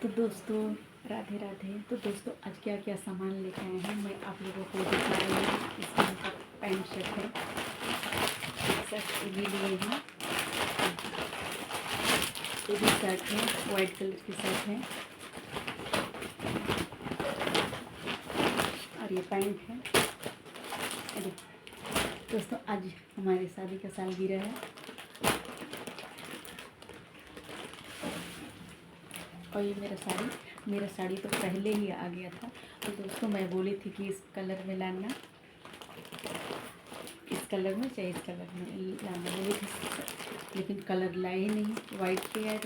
तो दोस्तों राधे राधे। तो दोस्तों आज क्या क्या सामान लेके आए हैं मैं आप लोगों को दिखा रही हूँ। इसमें उनका पैंट शर्ट है, शर्ट ये भी लिए हैं, ये भी शर्ट है, वाइट कलर की शर्ट है और ये पैंट है। अरे दोस्तों आज हमारी शादी का सालगिरह है और ये मेरा साड़ी तो पहले ही आ गया था। तो दोस्तों मैं बोली थी कि इस कलर में लाना, इस कलर में चाहे इस कलर में लाना बोली थी, लेकिन कलर लाए ही नहीं, वाइट पे आए।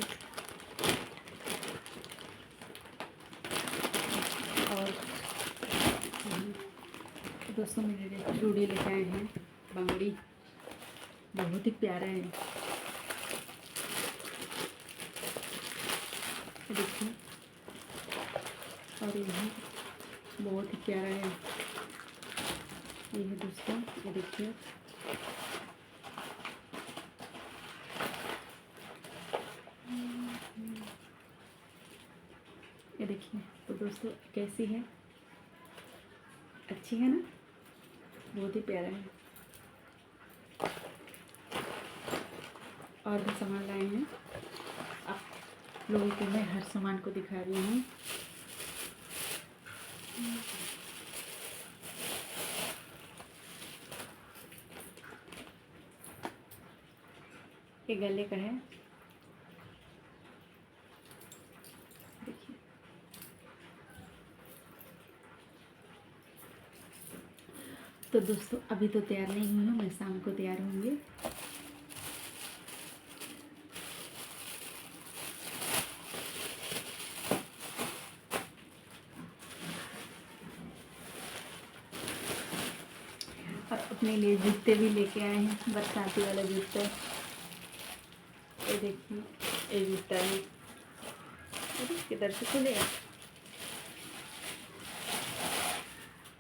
और दोस्तों मेरे चूड़ी लेके आए हैं, बंगड़ी बहुत ही प्यारा है, देखिए। और ये बहुत ही प्यारा है, ये है दोस्तों, ये देखिए। ये देखिए। तो दोस्तों कैसी है, अच्छी है ना, बहुत ही प्यारा है। और भी सामान लाए हैं, आप लोगों को मैं हर सामान को दिखा रही हूँ। ये गले का है, देखिए। तो दोस्तों अभी तो तैयार नहीं हुई हूँ, मैं शाम को तैयार होंगी। और अपने लिए जूते भी लेके आए हैं, बरसाती वाला जूता। ये देखिए, ये जूता है, अरे किधर से खुलेगा,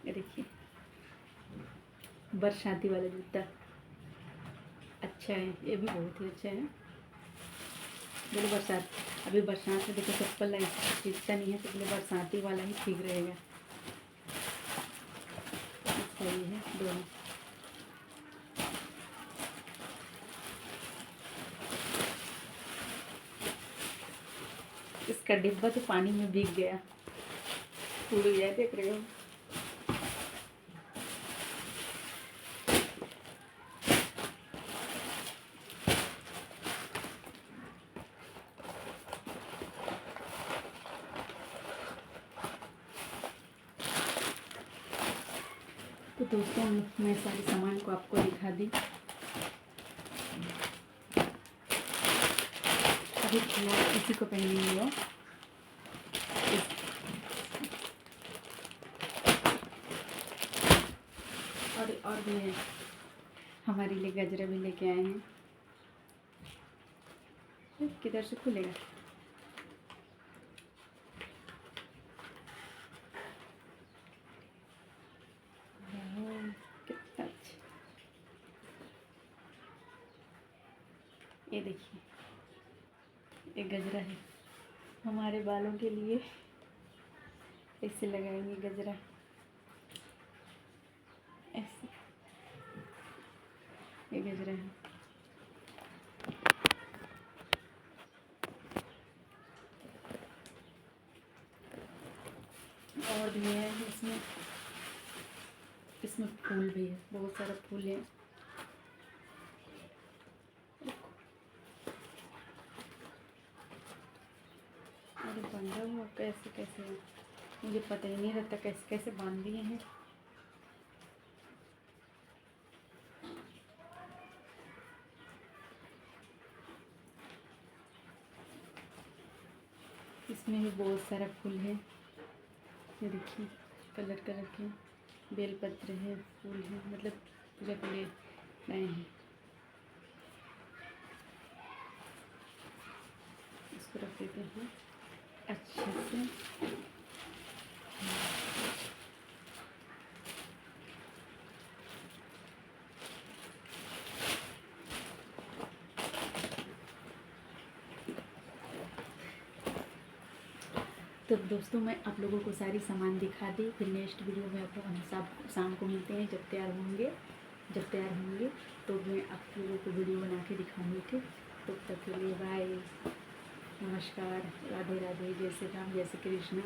ये देखिए, बरसाती वाला जूता अच्छा है, ये भी बहुत ही अच्छा है। बोले बरसात, अभी बरसात में देखो चप्पल खींचता नहीं है, तो बोले बरसाती वाला ही ठीक रहेगा। सही है दोनों। इसका डिब्बा तो पानी में भीग गया, फूल गया, देख रहे हो। तो दोस्तों मैं सारे सामान को आपको दिखा दी। अभी फिलहाल इसी को पहनेंगे हो। और भी है, हमारे लिए गजरा भी लेके आए हैं। किधर से खुलेगा, कितना अच्छा। ये देखिए, एक गजरा है हमारे बालों के लिए, ऐसे लगाएंगे गजरा, ऐसे। ये गजरा है, और भी है इसमें, इसमें फूल भी है, बहुत सारा फूल है। अरे बंधा हुआ कैसे कैसे है, मुझे पता ही नहीं रहता कैसे कैसे बांध दिए हैं। इसमें भी बहुत सारा फूल है, ये देखिए, कलर कलर के बेलपत्र है, फूल है, मतलब पूजा के लिए लाए हैं। इसको रख देते हैं अच्छे से। तो दोस्तों मैं आप लोगों को सारी सामान दिखा दी, फिर नेक्स्ट वीडियो में हम शाम को मिलते हैं जब तैयार होंगे तो मैं आप लोगों को वीडियो बना के दिखाऊंगी। ठीक, तो तब तक के लिए बाय, नमस्कार, राधे राधे, जय श्री राम, जय श्री कृष्ण।